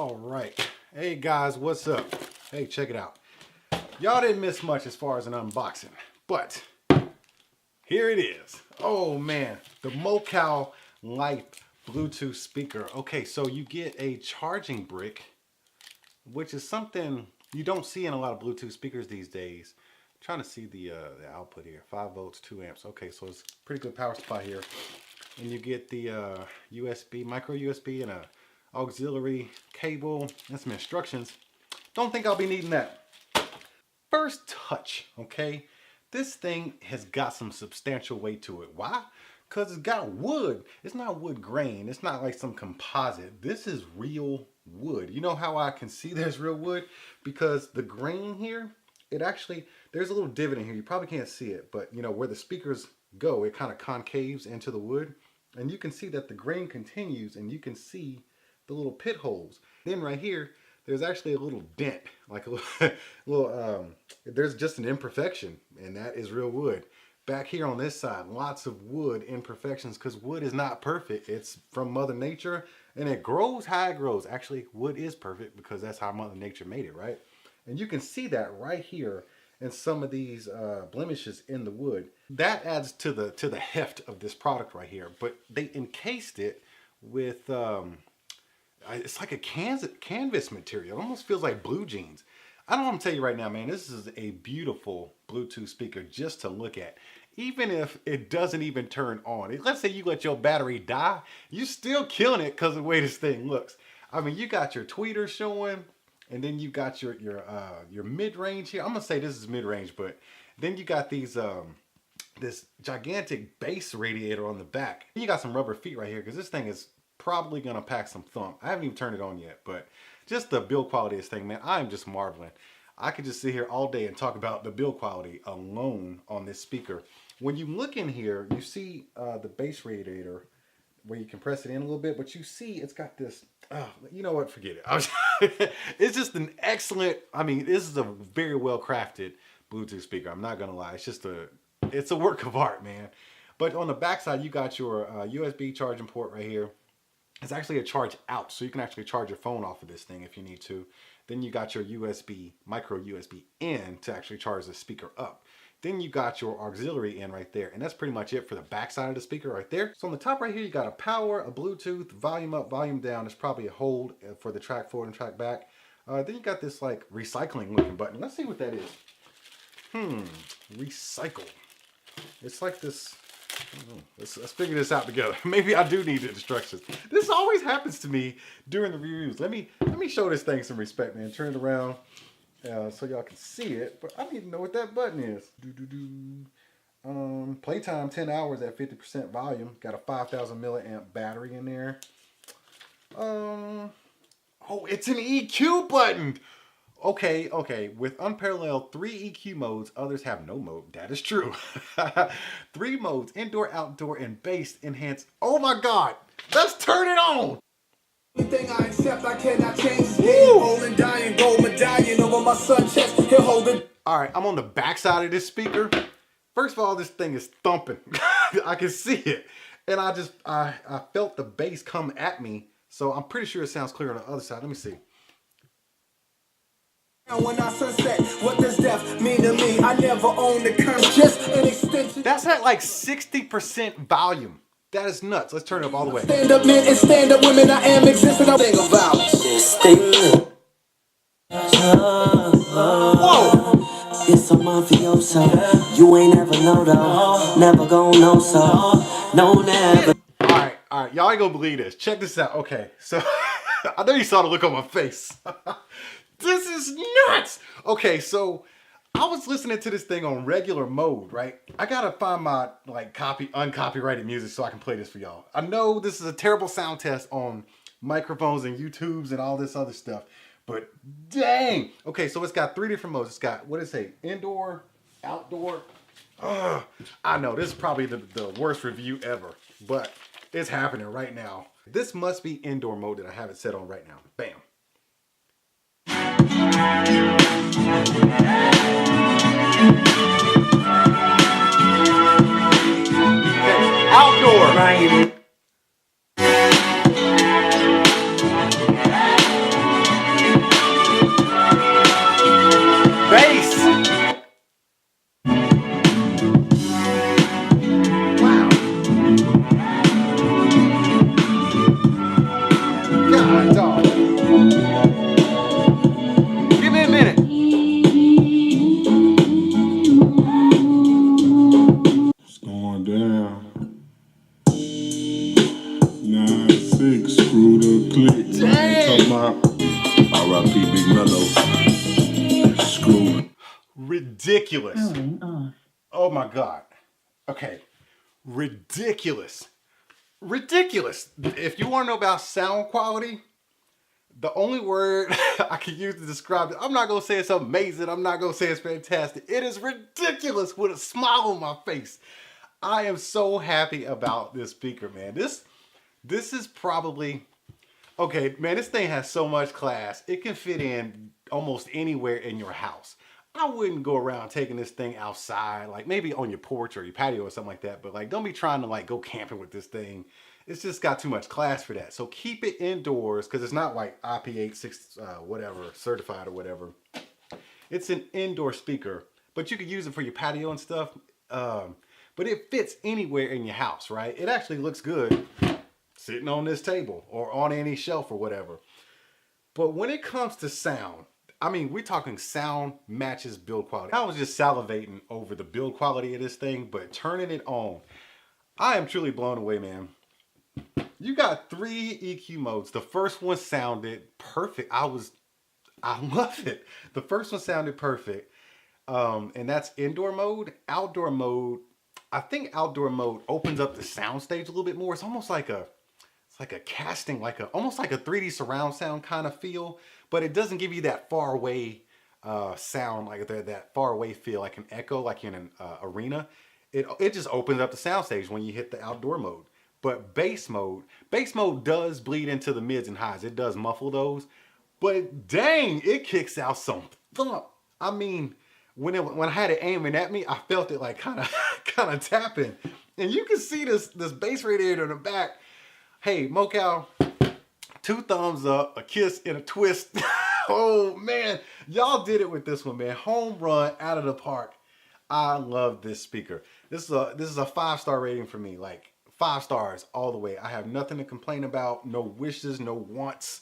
All right. Hey guys, what's up? Hey, check it out. Y'all didn't miss much as far as an unboxing, but here it is. Oh man, the Mokcao Light Bluetooth speaker. Okay, so you get a charging brick, which is something you don't see in a lot of Bluetooth speakers these days. I'm trying to see the output here. 5 volts, 2 amps. Okay, so it's pretty good power supply here. And you get the USB, micro USB, and a auxiliary cable and some instructions. Don't think I'll be needing that. First touch, okay? This thing has got some substantial weight to it. Why? Because it's got wood. It's not wood grain. It's not like some composite. This is real wood. You know how I can see there's real wood? Because the grain here, it actually, there's a little divot in here. You probably can't see it, but you know, where the speakers go, it kind of concaves into the wood. And you can see that the grain continues, and you can see the little pit holes. Then right here, there's actually a little dent, like a little, there's just an imperfection, and that is real wood. Back here on this side, lots of wood imperfections, because wood is not perfect. It's from Mother Nature, and it grows how it grows. Actually, wood is perfect because that's how Mother Nature made it, right? And you can see that right here in some of these blemishes in the wood. That adds to the heft of this product right here. But they encased it with it's like a canvas material. It almost feels like blue jeans. I don't want to tell you right now, man, this is a beautiful Bluetooth speaker just to look at. Even if it doesn't even turn on. Let's say you let your battery die, you're still killing it because of the way this thing looks. I mean, you got your tweeter showing, and then you got your mid-range here. I'm gonna say this is mid-range, but then you got these this gigantic bass radiator on the back. You got some rubber feet right here because this thing is probably gonna pack some thump. I haven't even turned it on yet, but just the build quality of this thing, man, I'm just marveling. I could just sit here all day and talk about the build quality alone on this speaker. When you look in here, you see the bass radiator where you can press it in a little bit, but you see it's got this, you know what, forget it. It's just an excellent, I mean, this is a very well crafted Bluetooth speaker. I'm not gonna lie, it's a work of art, man. But on the back side, you got your USB charging port right here. It's actually a charge out, so you can actually charge your phone off of this thing if you need to. Then you got your USB, micro USB in to actually charge the speaker up. Then you got your auxiliary in right there, and that's pretty much it for the back side of the speaker right there. So on the top right here, you got a power, a Bluetooth, volume up, volume down. There's probably a hold for the track forward and track back. Then you got this like recycling looking button. Let's see what that is. Recycle. It's like this. Let's figure this out together. Maybe I do need the instructions. This always happens to me during the reviews. Let me show this thing some respect, man. Turn it around so y'all can see it. But I don't even know what that button is. Playtime 10 hours at 50% volume. Got a 5,000 milliamp battery in there. Oh, it's an EQ button. Okay, with unparalleled 3 EQ modes, others have no mode. That is true. 3 modes, indoor, outdoor, and bass enhance. Oh my God, let's turn it on. Anything I accept, I cannot change. Rolling, dying, gold medallion over my son's chest. He'll hold it. All right, I'm on the back side of this speaker. First of all, this thing is thumping. I can see it. And I felt the bass come at me. So I'm pretty sure it sounds clear on the other side. Let me see. When I sunset, what does death mean to me? I never owned a curse, just an extension. That's at like 60% volume. That is nuts. Let's turn it up all the way. Stand up men and stand up women. I am existing. I think about Whoa! It's a mafioso. You ain't never know though. Never gon' know so. No, never. All right. Y'all ain't gonna believe this. Check this out. Okay, so I know you saw the look on my face. This is nuts. Okay, so I was listening to this thing on regular mode, right? I gotta find my like uncopyrighted music so I can play this for y'all. I know this is a terrible sound test on microphones and YouTubes and all this other stuff, but dang. Okay, so it's got 3 different modes. It's got, what does it say? Indoor, outdoor. I know this is probably the worst review ever, but it's happening right now. This must be indoor mode that I have it set on right now. Bam. Outdoor. 6, screwed up click. Dang. Talking about R.I.P. Big Mellow. Screw. Ridiculous. Oh my God. Okay. Ridiculous. Ridiculous. If you want to know about sound quality, the only word I can use to describe it, I'm not going to say it's amazing. I'm not going to say it's fantastic. It is ridiculous with a smile on my face. I am so happy about this speaker, man. This is probably, okay, man, this thing has so much class. It can fit in almost anywhere in your house. I wouldn't go around taking this thing outside, like maybe on your porch or your patio or something like that. But like, don't be trying to like go camping with this thing. It's just got too much class for that. So keep it indoors because it's not like IP86 whatever certified or whatever. It's an indoor speaker, but you could use it for your patio and stuff. But it fits anywhere in your house, right? It actually looks good sitting on this table or on any shelf or whatever. But when it comes to sound, I mean, we're talking sound matches build quality. I was just salivating over the build quality of this thing, but turning it on, I am truly blown away, man. You got 3 EQ modes. The first one sounded perfect. I love it. The first one sounded perfect. And that's indoor mode. Outdoor mode, I think outdoor mode opens up the sound stage a little bit more. It's almost like it's like a casting, almost like a 3D surround sound kind of feel, but it doesn't give you that far away sound, like that far away feel, like an echo, like in an arena. It just opens up the sound stage when you hit the outdoor mode. But bass mode does bleed into the mids and highs. It does muffle those, but dang, it kicks out some thump. I mean, when I had it aiming at me, I felt it like kind of tapping, and you can see this bass radiator in the back. Hey, Mokcao, 2 thumbs up, a kiss, and a twist. Oh man, y'all did it with this one, man. Home run out of the park. I love this speaker. This is a 5-star rating for me, like 5 stars all the way. I have nothing to complain about. No wishes, no wants.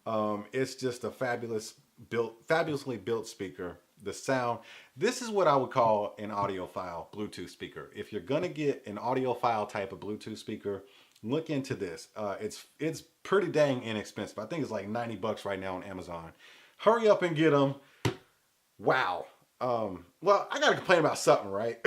It's just a fabulously built speaker. The sound, this is what I would call an audiophile Bluetooth speaker. If you're gonna get an audiophile type of Bluetooth speaker, look into this. It's pretty dang inexpensive. I think it's like 90 bucks right now on Amazon. Hurry up and get them. Wow. Well, I gotta complain about something, right?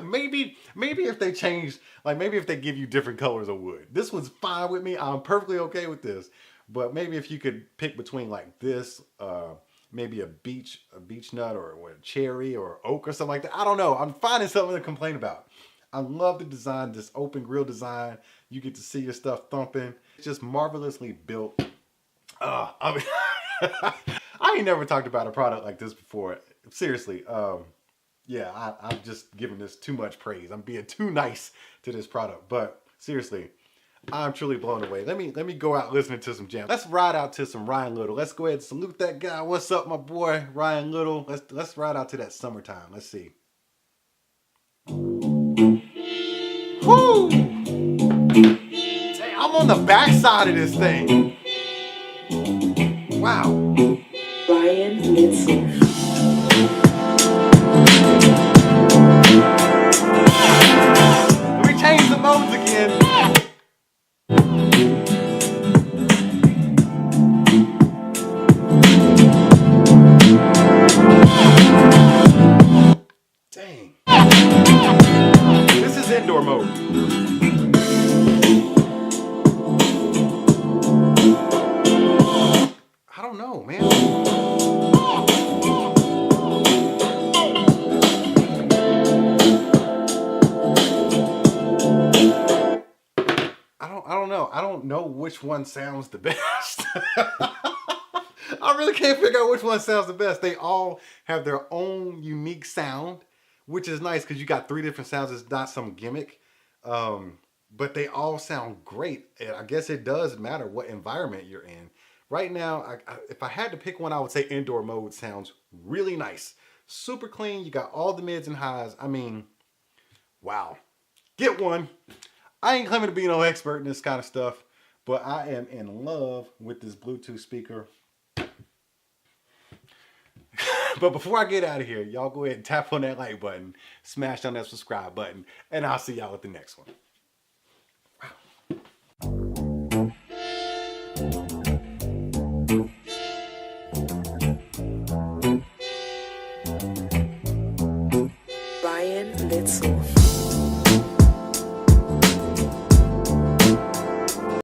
maybe if they change, like maybe if they give you different colors of wood. This one's fine with me. I'm perfectly okay with this. But maybe if you could pick between like this, maybe a beech nut or a cherry or oak or something like that. I don't know. I'm finding something to complain about. I love the design, this open grill design. You get to see your stuff thumping. It's just marvelously built. I mean, I ain't never talked about a product like this before. Seriously. Yeah, I'm just giving this too much praise. I'm being too nice to this product. But seriously, I'm truly blown away. Let me go out listening to some jams. Let's ride out to some Ryan Little. Let's go ahead and salute that guy. What's up, my boy, Ryan Little? Let's ride out to that summertime. Let's see. Woo! Dang, I'm on the backside of this thing. Wow. Ryan Little. Let me change the modes again. Dang. This is indoor mode. I don't know, man. I don't know. I don't know which one sounds the best. I really can't figure out which one sounds the best. They all have their own unique sound, which is nice because you got 3 different sounds. It's not some gimmick. But they all sound great. And I guess it does matter what environment you're in. Right now, if I had to pick one, I would say indoor mode sounds really nice. Super clean. You got all the mids and highs. I mean, wow. Get one. I ain't claiming to be no expert in this kind of stuff, but I am in love with this Bluetooth speaker. But before I get out of here, y'all go ahead and tap on that like button, smash on that subscribe button, and I'll see y'all at the next one.